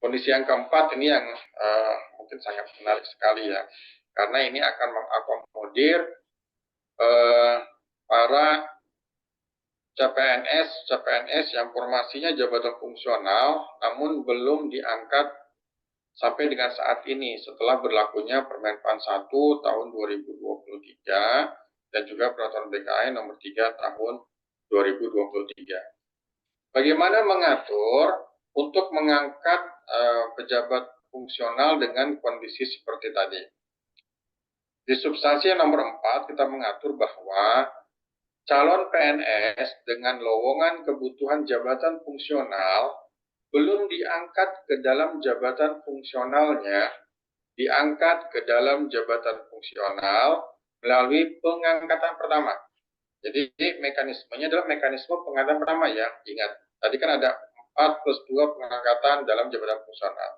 kondisi yang keempat ini yang mungkin sangat menarik sekali ya, karena ini akan mengakomodir para CPNS yang formasinya jabatan fungsional, namun belum diangkat sampai dengan saat ini setelah berlakunya Permenpan 1 tahun 2023 dan juga Peraturan BKN nomor 3 tahun 2023. Bagaimana mengatur untuk mengangkat pejabat fungsional dengan kondisi seperti tadi? Di substansi nomor 4 kita mengatur bahwa calon PNS dengan lowongan kebutuhan jabatan fungsional belum diangkat ke dalam jabatan fungsionalnya, diangkat ke dalam jabatan fungsional melalui pengangkatan pertama. Jadi mekanismenya adalah mekanisme pengangkatan pertama ya. Ingat, tadi kan ada 4+2 pengangkatan dalam jabatan fungsional.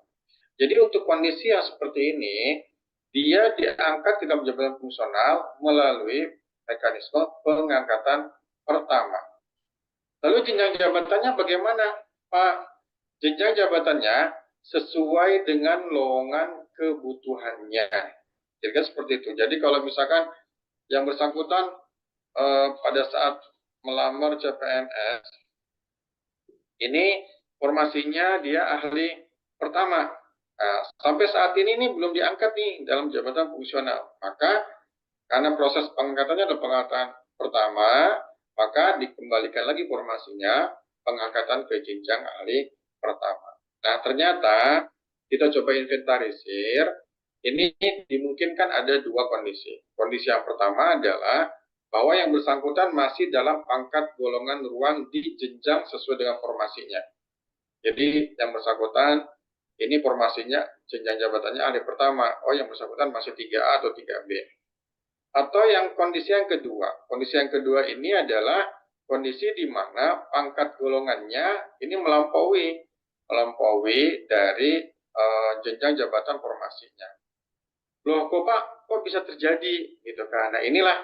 Jadi untuk kondisi yang seperti ini, dia diangkat ke dalam jabatan fungsional melalui mekanisme pengangkatan pertama. Lalu jenjang jabatannya bagaimana, Pak? Jenjang jabatannya sesuai dengan lowongan kebutuhannya. Jadi seperti itu. Jadi kalau misalkan yang bersangkutan pada saat melamar CPNS, ini formasinya dia ahli pertama. Nah, sampai saat ini belum diangkat nih dalam jabatan fungsional. Maka karena proses pengangkatannya adalah pengangkatan pertama, maka dikembalikan lagi formasinya pengangkatan ke jenjang ahli pertama. Nah, ternyata kita coba inventarisir, ini dimungkinkan ada dua kondisi. Kondisi yang pertama adalah bahwa yang bersangkutan masih dalam pangkat golongan ruang di jenjang sesuai dengan formasinya. Jadi yang bersangkutan ini formasinya jenjang jabatannya ahli pertama. Oh, yang bersangkutan masih 3A atau 3B. Atau yang kondisi yang kedua. Kondisi yang kedua ini adalah kondisi di mana pangkat golongannya ini melampaui dari jenjang jabatan formasinya. Loh, kok Pak, kok bisa terjadi gitu kan? Nah, inilah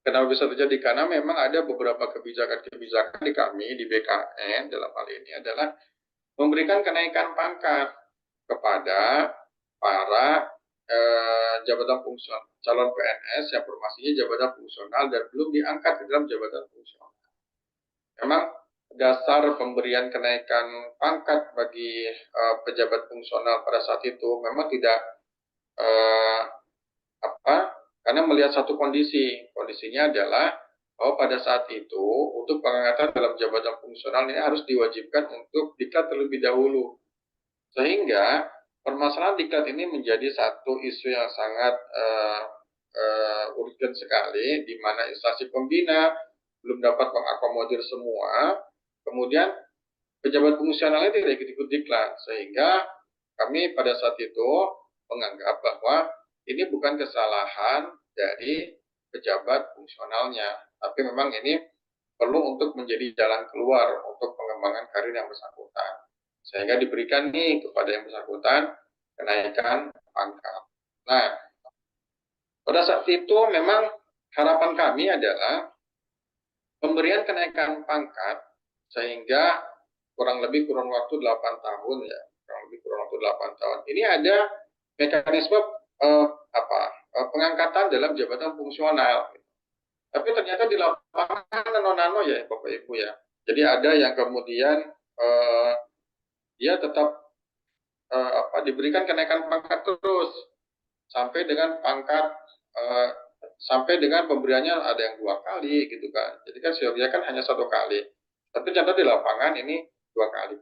kenapa bisa terjadi, karena memang ada beberapa kebijakan di kami di BKN dalam hal ini adalah memberikan kenaikan pangkat kepada para jabatan fungsional, calon PNS yang formasinya jabatan fungsional dan belum diangkat ke dalam jabatan fungsional. Memang dasar pemberian kenaikan pangkat bagi pejabat fungsional pada saat itu memang tidak karena melihat satu kondisinya adalah bahwa pada saat itu untuk pengangkatan dalam jabatan fungsional ini harus diwajibkan untuk diklat terlebih dahulu, sehingga permasalahan diklat ini menjadi satu isu yang sangat urgent sekali, di mana instansi pembina belum dapat mengakomodir semua, kemudian pejabat fungsionalnya tidak ikut diklat, sehingga kami pada saat itu menganggap bahwa ini bukan kesalahan dari pejabat fungsionalnya, tapi memang ini perlu untuk menjadi jalan keluar untuk pengembangan karir yang bersangkutan, sehingga diberikan nih kepada yang bersangkutan kenaikan pangkat. Nah, pada saat itu memang harapan kami adalah pemberian kenaikan pangkat sehingga kurang waktu 8 tahun ya, kurang waktu 8 tahun. Ini ada mekanisme pengangkatan dalam jabatan fungsional. Tapi ternyata di lapangan nano-nano ya Bapak Ibu ya. Jadi ada yang kemudian dia tetap diberikan kenaikan pangkat terus sampai dengan pemberiannya ada yang 2 kali gitu kan. Jadi kan sebenarnya kan hanya 1 kali. Tapi ternyata di lapangan ini 2 kali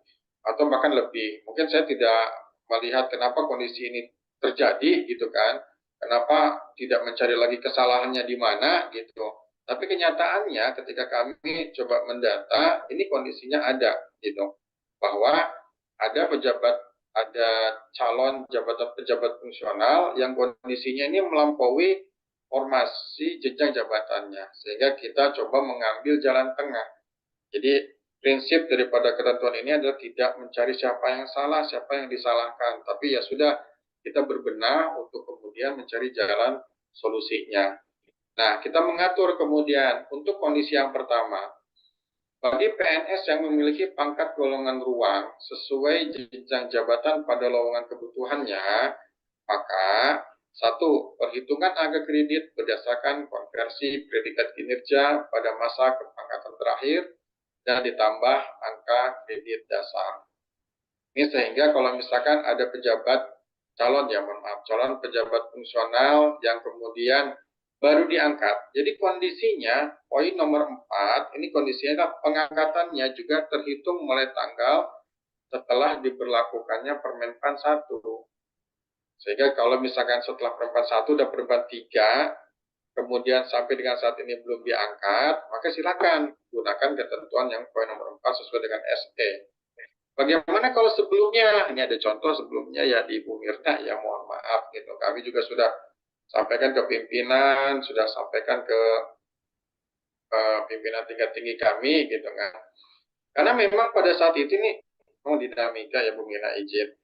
atau bahkan lebih. Mungkin saya tidak melihat kenapa kondisi ini terjadi gitu kan. Kenapa tidak mencari lagi kesalahannya di mana gitu. Tapi kenyataannya ketika kami coba mendata, ini kondisinya ada gitu. Bahwa ada calon pejabat fungsional yang kondisinya ini melampaui formasi jenjang jabatannya. Sehingga kita coba mengambil jalan tengah. Jadi prinsip daripada ketentuan ini adalah tidak mencari siapa yang salah, siapa yang disalahkan. Tapi ya sudah, kita berbenah untuk kemudian mencari jalan solusinya. Nah, kita mengatur kemudian untuk kondisi yang pertama. Bagi PNS yang memiliki pangkat golongan ruang sesuai jenjang jabatan pada lowongan kebutuhannya, maka satu, perhitungan angka kredit berdasarkan konversi predikat kinerja pada masa kepangkatan terakhir dan ditambah angka kredit dasar. Ini sehingga kalau misalkan ada pejabat calon pejabat fungsional yang kemudian baru diangkat. Jadi kondisinya, poin nomor 4, ini kondisinya pengangkatannya juga terhitung mulai tanggal setelah diberlakukannya Permenpan 1. Sehingga kalau misalkan setelah Permenpan 1 dan Permenpan 3, kemudian sampai dengan saat ini belum diangkat, maka silakan gunakan ketentuan yang poin nomor 4 sesuai dengan SE. Bagaimana kalau sebelumnya? Ini ada contoh sebelumnya ya di Ibu Mirna, ya mohon maaf gitu. Kami juga sudah sampaikan ke pimpinan, sudah sampaikan ke pimpinan tingkat tinggi kami gitu kan. Karena memang pada saat itu nih, dinamika ya Bu Mirna izin.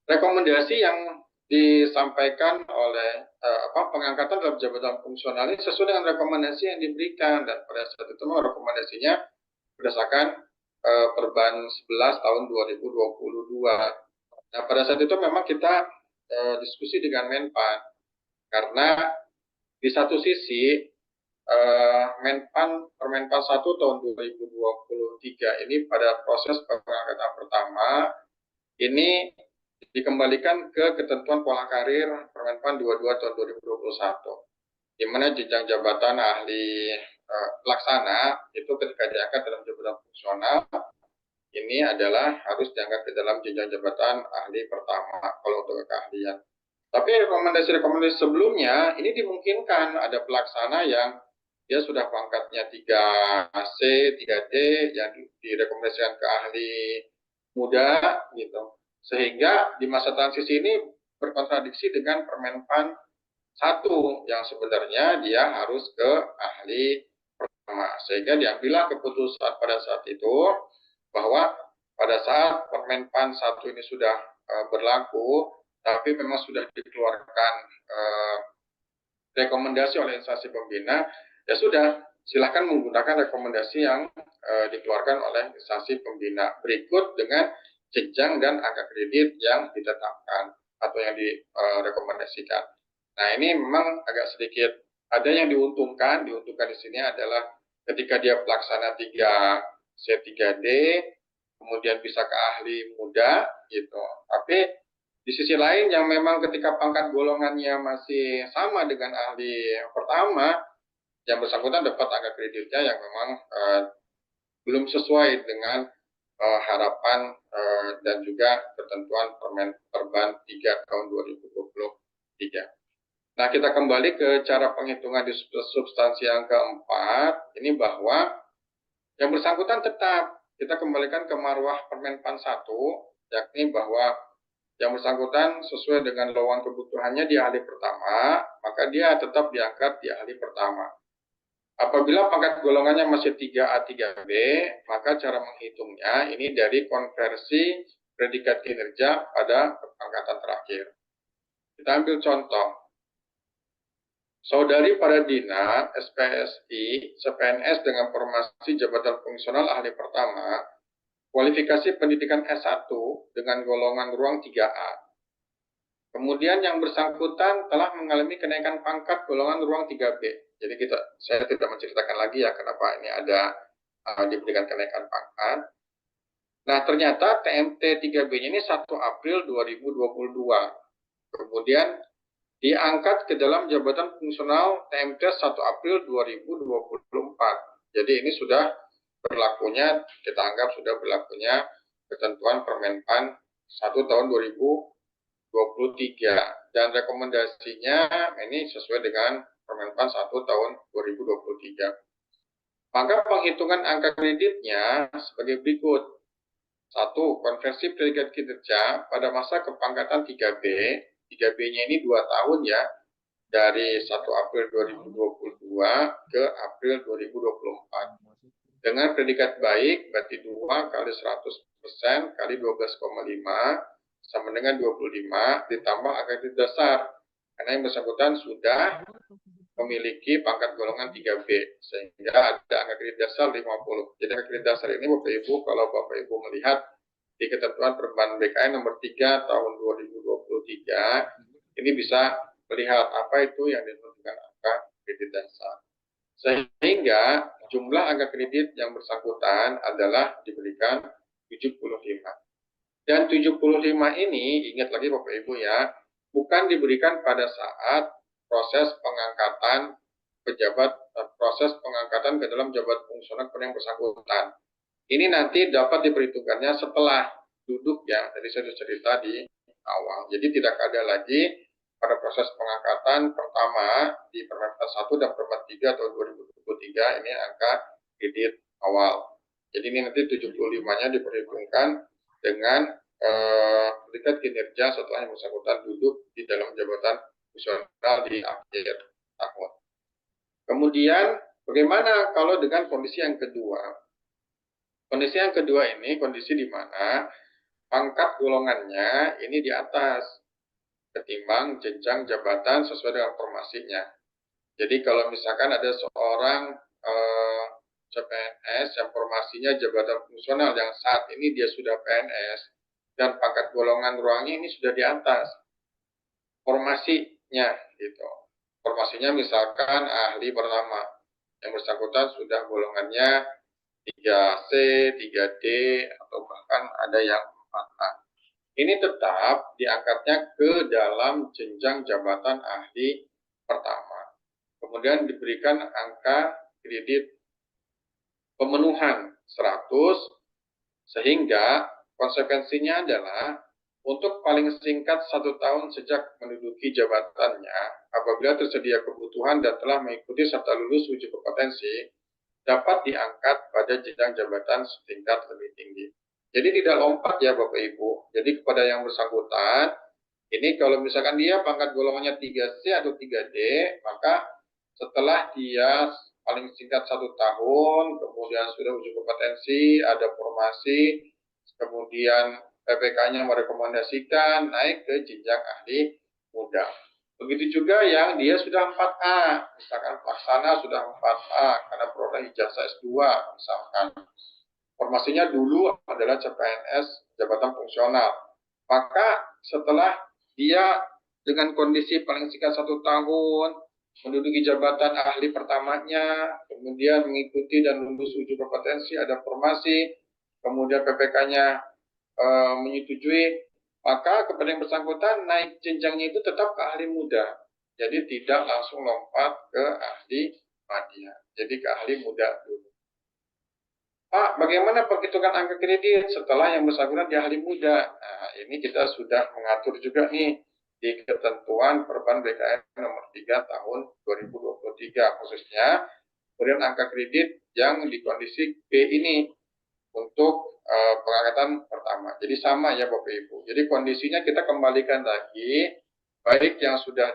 Rekomendasi yang disampaikan oleh pengangkatan dalam jabatan fungsional ini sesuai dengan rekomendasi yang diberikan, dan pada saat itu rekomendasinya berdasarkan Perban 11 tahun 2022. Nah, pada saat itu memang kita diskusi dengan Menpan, karena di satu sisi Permenpan 1 tahun 2023 ini pada proses pengangkatan pertama ini dikembalikan ke ketentuan pola karir Permenpan 22 tahun 2021, di mana jenjang jabatan ahli pelaksana itu ketika diangkat dalam jabatan fungsional ini adalah harus diangkat ke dalam jenjang jabatan ahli pertama kalau untuk keahlian. Tapi rekomendasi-rekomendasi sebelumnya ini dimungkinkan ada pelaksana yang dia sudah pangkatnya 3C, 3D yang direkomendasikan ke ahli muda gitu. Sehingga di masa transisi ini berkontradiksi dengan Permenpan 1 yang sebenarnya dia harus ke ahli pertama. Sehingga diambillah keputusan pada saat itu bahwa pada saat Permenpan 1 ini sudah berlaku, tapi memang sudah dikeluarkan rekomendasi oleh instansi pembina, ya sudah, silahkan menggunakan rekomendasi yang dikeluarkan oleh instansi pembina berikut dengan jenjang dan angka kredit yang ditetapkan atau yang direkomendasikan. Nah, ini memang agak sedikit ada yang diuntungkan di sini adalah ketika dia pelaksana 3C3D, kemudian bisa ke ahli muda gitu. Tapi di sisi lain yang memang ketika pangkat golongannya masih sama dengan ahli pertama, yang bersangkutan dapat angka kreditnya yang memang belum sesuai dengan harapan dan juga ketentuan Perban 3 tahun 2023. Nah, kita kembali ke cara penghitungan di substansi yang keempat, ini bahwa yang bersangkutan tetap kita kembalikan ke marwah Permenpan 1, yakni bahwa yang bersangkutan sesuai dengan lowongan kebutuhannya di ahli pertama, maka dia tetap diangkat di ahli pertama. Apabila pangkat golongannya masih 3A, 3B, maka cara menghitungnya ini dari konversi predikat kinerja pada pangkatan terakhir. Kita ambil contoh. Saudari Paradina, SPSI, CPNS dengan formasi jabatan fungsional ahli pertama, kualifikasi pendidikan S1 dengan golongan ruang 3A. Kemudian yang bersangkutan telah mengalami kenaikan pangkat golongan ruang 3B. Jadi saya tidak menceritakan lagi ya kenapa ini ada diberikan kenaikan pangkat. Nah, ternyata TMT 3B-nya ini 1 April 2022. Kemudian diangkat ke dalam jabatan fungsional TMT 1 April 2024. Jadi ini sudah berlakunya, kita anggap sudah berlakunya ketentuan Permenpan 1 tahun 2023. Dan rekomendasinya ini sesuai dengan Permenpan 1 tahun 2023. Maka penghitungan angka kreditnya sebagai berikut. 1. Konversi predikat kinerja pada masa kepangkatan 3B. 3B-nya ini 2 tahun ya, dari 1 April 2022 ke April 2024. Dengan predikat baik, berarti 2 kali 100% kali 12,5 sama dengan 25 ditambah angka kredit dasar. Karena yang bersangkutan sudah memiliki pangkat golongan 3B, sehingga ada angka kredit dasar 50. Jadi angka kredit dasar ini Bapak Ibu, kalau Bapak Ibu melihat di ketentuan perubahan BKN nomor 3 tahun 2023, ini bisa melihat apa itu yang ditentukan angka kredit dasar. Sehingga jumlah angka kredit yang bersangkutan adalah diberikan 75. Dan 75 ini, ingat lagi Bapak Ibu ya, bukan diberikan pada saat proses pengangkatan pejabat, proses pengangkatan ke dalam jabatan fungsional kepada yang bersangkutan. Ini nanti dapat diperhitungkannya setelah duduk ya, tadi saya sudah cerita di awal. Jadi tidak ada lagi pada proses pengangkatan pertama di Permenpan 1 dan Permen 3 tahun 2023 ini angka kredit awal. Jadi ini nanti 75-nya diperhitungkan dengan tingkat kinerja setelah yang bersangkutan duduk di dalam jabatan fungsional di akhir tahun. Kemudian bagaimana kalau dengan kondisi yang kedua? Kondisi yang kedua ini kondisi di mana pangkat golongannya ini di atas ketimbang jenjang jabatan sesuai dengan formasinya. Jadi kalau misalkan ada seorang CPNS yang formasinya jabatan fungsional yang saat ini dia sudah PNS dan pangkat golongan ruangnya ini sudah di atas formasinya gitu. Formasinya misalkan ahli pertama yang bersangkutan sudah golongannya 3C, 3D atau bahkan ada yang 4A. Ini tetap diangkatnya ke dalam jenjang jabatan ahli pertama. Kemudian diberikan angka kredit pemenuhan 100, sehingga konsekuensinya adalah untuk paling singkat 1 tahun sejak menduduki jabatannya, apabila tersedia kebutuhan dan telah mengikuti serta lulus uji kompetensi, dapat diangkat pada jenjang jabatan setingkat lebih tinggi. Jadi tidak lompat ya Bapak Ibu. Jadi kepada yang bersangkutan, ini kalau misalkan dia pangkat golongannya 3C atau 3D, maka setelah dia paling singkat 1 tahun, kemudian sudah uji kompetensi, ada formasi, kemudian PPK-nya merekomendasikan naik ke jenjang ahli muda. Begitu juga yang dia sudah 4A, misalkan pelaksana sudah 4A karena peroleh ijazah S2 misalkan. Formasinya dulu adalah CPNS jabatan fungsional. Maka setelah dia dengan kondisi paling singkat 1 tahun menduduki jabatan ahli pertamanya, kemudian mengikuti dan lulus uji kompetensi, ada formasi, kemudian PPK-nya menyetujui, maka kepada yang bersangkutan naik jenjangnya itu tetap ke ahli muda. Jadi tidak langsung lompat ke ahli madya. Jadi ke ahli muda dulu. Pak, bagaimana penghitungan angka kredit setelah yang bersangkutan di ahli muda? Nah, ini kita sudah mengatur juga nih di ketentuan Perban BKN nomor 3 tahun 2023 khususnya. Kemudian angka kredit yang di kondisi B ini untuk pengangkatan pertama. Jadi sama ya Bapak Ibu. Jadi kondisinya kita kembalikan lagi, baik yang sudah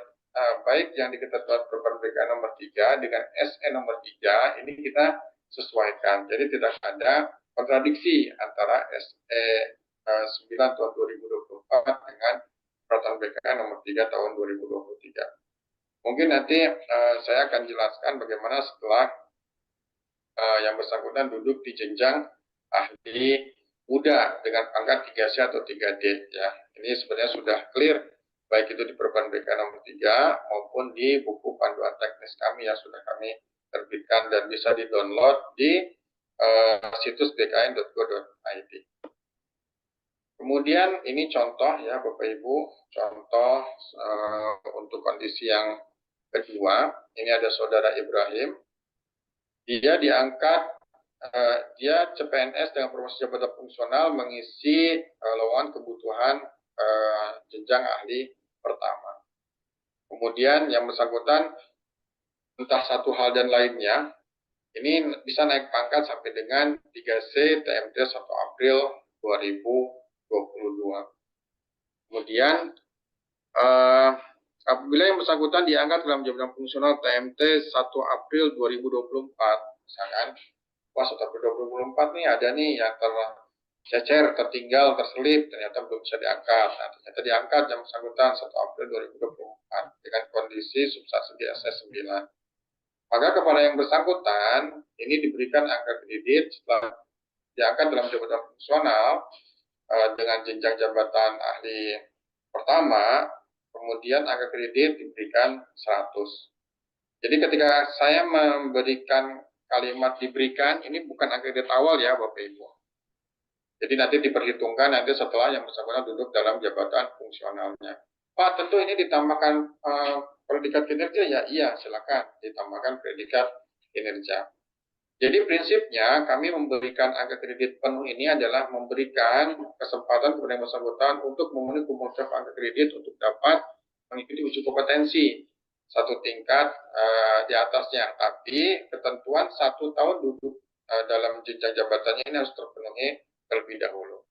baik yang di ketentuan Perban BKN nomor 3 dengan SE nomor 3 ini kita sesuaikan. Jadi tidak ada kontradiksi antara SE 9 tahun 2024 dengan Peraturan BKN nomor 3 tahun 2023. Mungkin nanti saya akan jelaskan bagaimana setelah yang bersangkutan duduk di jenjang ahli muda dengan pangkat 3C atau 3D ya. Ini sebenarnya sudah clear baik itu di Perban BKN nomor 3 maupun di buku panduan teknis kami yang sudah kami terbitkan dan bisa di-download di situs bkn.go.id. Kemudian ini contoh ya Bapak Ibu, contoh untuk kondisi yang kedua. Ini ada saudara Ibrahim. Dia diangkat, dia CPNS dengan formasi jabatan fungsional mengisi lowongan kebutuhan jenjang ahli pertama. Kemudian yang bersangkutan entah satu hal dan lainnya, ini bisa naik pangkat sampai dengan 3C TMT 1 April 2022. Kemudian apabila yang bersangkutan diangkat dalam jabatan fungsional TMT 1 April 2024, misalkan, wah 1 April 2024 nih ada nih yang cecer, tertinggal, terselip, ternyata belum bisa diangkat. Nah, ternyata diangkat yang bersangkutan 1 April 2024 dengan kondisi substansi di SS9. Maka kepada yang bersangkutan ini diberikan angka kredit setelah diangkat dalam jabatan fungsional dengan jenjang jabatan ahli pertama, kemudian angka kredit diberikan 100. Jadi ketika saya memberikan kalimat diberikan, ini bukan angka kredit awal ya Bapak Ibu. Jadi nanti diperhitungkan nanti setelah yang bersangkutan duduk dalam jabatan fungsionalnya. Pak, tentu ini ditambahkan predikat kinerja ya? Iya, silakan ditambahkan predikat kinerja. Jadi prinsipnya kami memberikan angka kredit penuh ini adalah memberikan kesempatan kepada yang bersangkutan untuk memenuhi kumulatif angka kredit untuk dapat mengikuti uji kompetensi satu tingkat di atasnya. Tapi ketentuan 1 tahun duduk dalam jenjang jabatannya ini harus terpenuhi terlebih dahulu.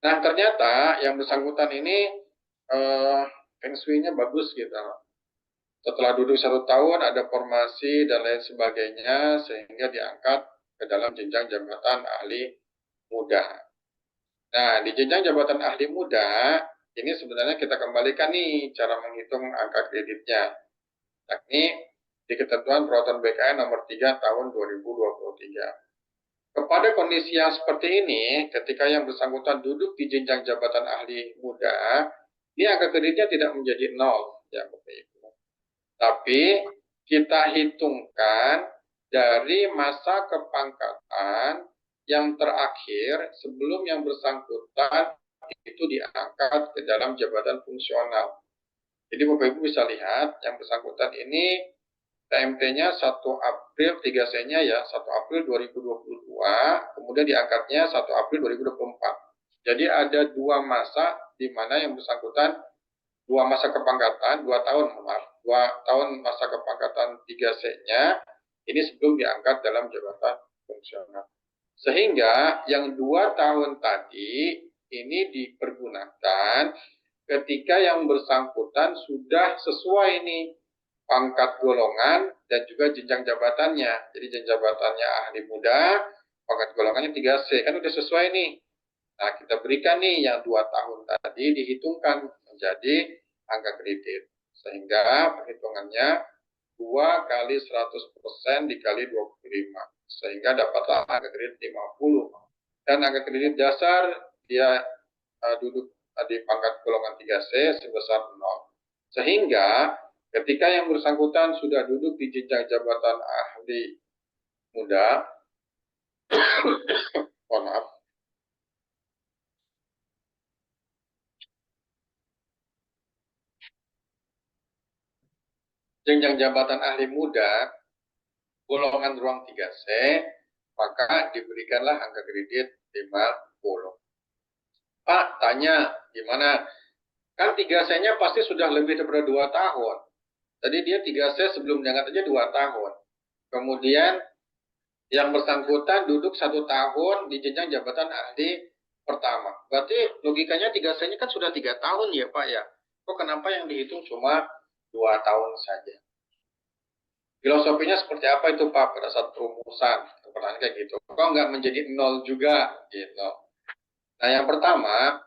Nah ternyata yang bersangkutan ini feng shui-nya bagus gitu. Setelah duduk 1 tahun ada formasi dan lain sebagainya sehingga diangkat ke dalam jenjang jabatan ahli muda. Nah di jenjang jabatan ahli muda ini sebenarnya kita kembalikan nih cara menghitung angka kreditnya. Yakni di ketentuan peraturan BKN nomor 3 tahun 2023. Kepada kondisi yang seperti ini, ketika yang bersangkutan duduk di jenjang jabatan ahli muda, ini angka kreditnya tidak menjadi 0, ya Bapak Ibu. Tapi kita hitungkan dari masa kepangkatan yang terakhir sebelum yang bersangkutan itu diangkat ke dalam jabatan fungsional. Jadi Bapak Ibu bisa lihat yang bersangkutan ini TMT-nya 1 April, 3C-nya ya 1 April 2022, kemudian diangkatnya 1 April 2024. Jadi ada 2 masa di mana yang bersangkutan 2 masa kepangkatan, 2 tahun, maaf, 2 tahun masa kepangkatan 3C-nya ini sebelum diangkat dalam jabatan fungsional. Sehingga yang 2 tahun tadi ini dipergunakan ketika yang bersangkutan sudah sesuai nih pangkat golongan dan juga jenjang jabatannya. Jadi jenjang jabatannya ahli muda, pangkat golongannya 3C, kan udah sesuai nih. Nah, kita berikan nih yang 2 tahun tadi dihitungkan menjadi angka kredit. Sehingga perhitungannya 2 kali 100% dikali 25. Sehingga dapatlah angka kredit 50. Dan angka kredit dasar dia duduk di pangkat golongan 3C sebesar 0. Sehingga ketika yang bersangkutan sudah duduk di jenjang jabatan ahli muda, mohon maaf, jenjang jabatan ahli muda, golongan ruang 3C, maka diberikanlah angka kredit 50. Pak, tanya, gimana? Kan 3C-nya pasti sudah lebih daripada 2 tahun. Tadi dia 3C sebelum diangkat aja 2 tahun. Kemudian yang bersangkutan duduk 1 tahun di jenjang jabatan ahli pertama. Berarti logikanya 3C-nya kan sudah 3 tahun ya Pak ya. Kok kenapa yang dihitung cuma 2 tahun saja? Filosofinya seperti apa itu Pak pada saat perumusan? Pertanyaan kayak gitu. Kok nggak menjadi 0 juga gitu? Nah yang pertama,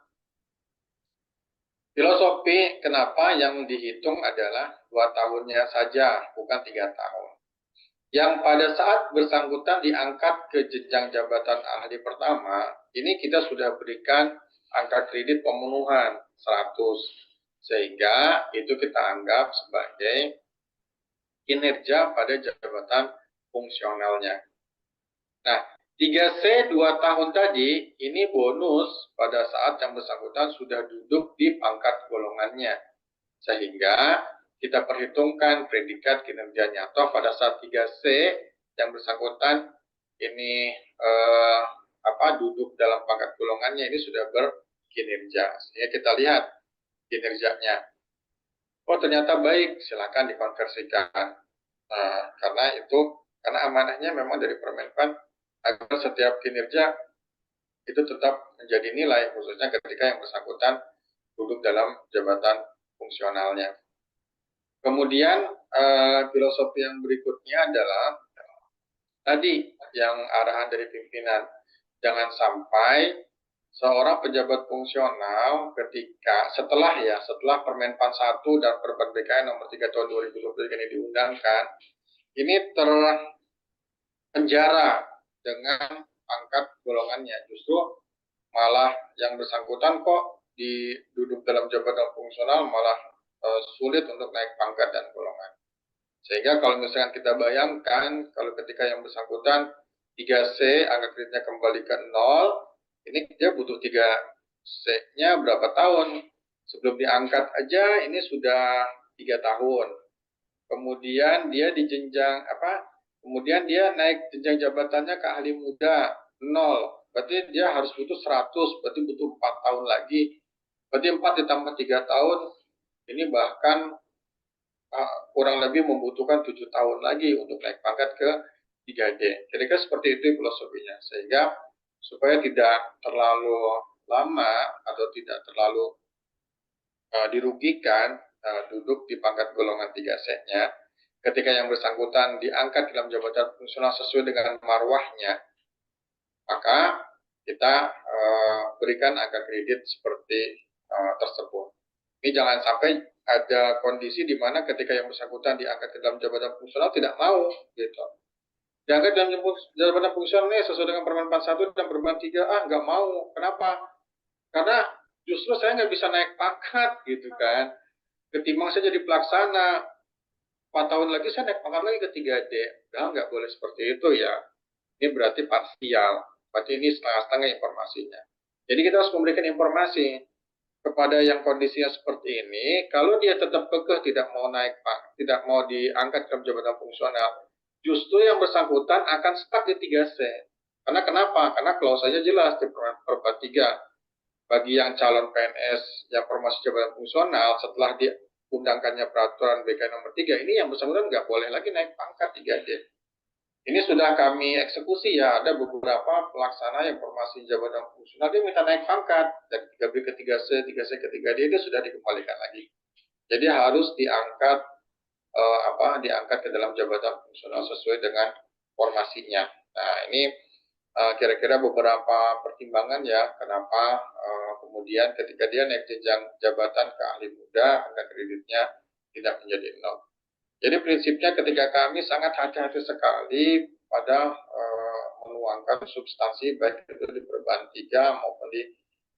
filosofi kenapa yang dihitung adalah 2 tahunnya saja, bukan 3 tahun. Yang pada saat bersangkutan diangkat ke jenjang jabatan ahli pertama, ini kita sudah berikan angka kredit pemenuhan 100. Sehingga itu kita anggap sebagai kinerja pada jabatan fungsionalnya. Nah, 3C 2 tahun tadi, ini bonus pada saat yang bersangkutan sudah duduk di pangkat golongannya. Sehingga kita perhitungkan predikat kinerjanya. Atau pada saat 3C yang bersangkutan ini duduk dalam pangkat golongannya ini sudah berkinerja. Sehingga kita lihat kinerjanya. Oh ternyata baik, silakan dikonversikan. Karena amanahnya memang dari Permenpan agar setiap kinerja itu tetap menjadi nilai, khususnya ketika yang bersangkutan duduk dalam jabatan fungsionalnya. Kemudian filosofi yang berikutnya adalah tadi yang arahan dari pimpinan. jangan sampai seorang pejabat fungsional setelah Permenpan 1 dan Permen BKN nomor 3 tahun 2023 ini diundangkan, ini terpenjara dengan pangkat golongannya. Justru malah yang bersangkutan kok duduk dalam jabatan fungsional malah sulit untuk naik pangkat dan golongan. Sehingga kalau misalkan kita bayangkan, kalau ketika yang bersangkutan 3C, angka kreditnya kembali ke 0, ini dia butuh 3C-nya berapa tahun? Sebelum diangkat aja ini sudah 3 tahun. Kemudian dia di jenjang Kemudian dia naik jenjang jabatannya ke ahli muda 0. Berarti dia harus butuh 100, berarti butuh 4 tahun lagi. Berarti 4 ditambah 3 tahun, ini bahkan kurang lebih membutuhkan 7 tahun lagi untuk naik pangkat ke 3D. Kira-kira seperti itu filosofinya. Sehingga supaya tidak terlalu lama atau tidak terlalu dirugikan duduk di pangkat golongan 3C-nya, ketika yang bersangkutan diangkat dalam jabatan fungsional sesuai dengan marwahnya, maka kita berikan angka kredit seperti tersebut. Ini jangan sampai ada kondisi di mana ketika yang bersangkutan diangkat ke dalam jabatan fungsional tidak mau, gitu. Diangkat dalam jabatan fungsional ini sesuai dengan Permenpan 1 dan Permen 3, nggak mau. Kenapa? Karena justru saya nggak bisa naik pangkat, gitu kan. Ketimbang saya jadi pelaksana, 4 tahun lagi saya naik pangkat lagi ke 3D. Nah, nggak boleh seperti itu ya. Ini berarti parsial. Berarti ini setengah-setengah informasinya. Jadi kita harus memberikan informasi kepada yang kondisinya seperti ini. Kalau dia tetap kekeh tidak mau naik tidak mau diangkat ke jabatan fungsional, justru yang bersangkutan akan stuck di 3C. Karena kenapa? Karena klausanya jelas di Permen 3. Bagi yang calon PNS yang promosi jabatan fungsional setelah diundangkannya peraturan BKN nomor 3, ini yang bersangkutan nggak boleh lagi naik pangkat 3D. Ini sudah kami eksekusi ya, ada beberapa pelaksana yang formasi jabatan fungsional dia minta naik pangkat dari 3B ke 3C, 3C ke 3D itu sudah dikembalikan lagi. Jadi harus diangkat diangkat ke dalam jabatan fungsional sesuai dengan formasinya. Nah, ini kira-kira beberapa pertimbangan ya kenapa kemudian ketika dia naik jenjang jabatan ke ahli muda, angka kreditnya tidak menjadi 0. Jadi prinsipnya ketika kami sangat hati-hati sekali pada menuangkan substansi baik itu di Perban 3 maupun di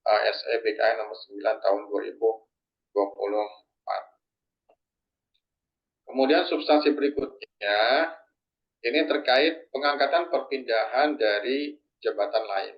SE BKN nomor 9 tahun 2024. Kemudian substansi berikutnya ini terkait pengangkatan perpindahan dari jabatan lain.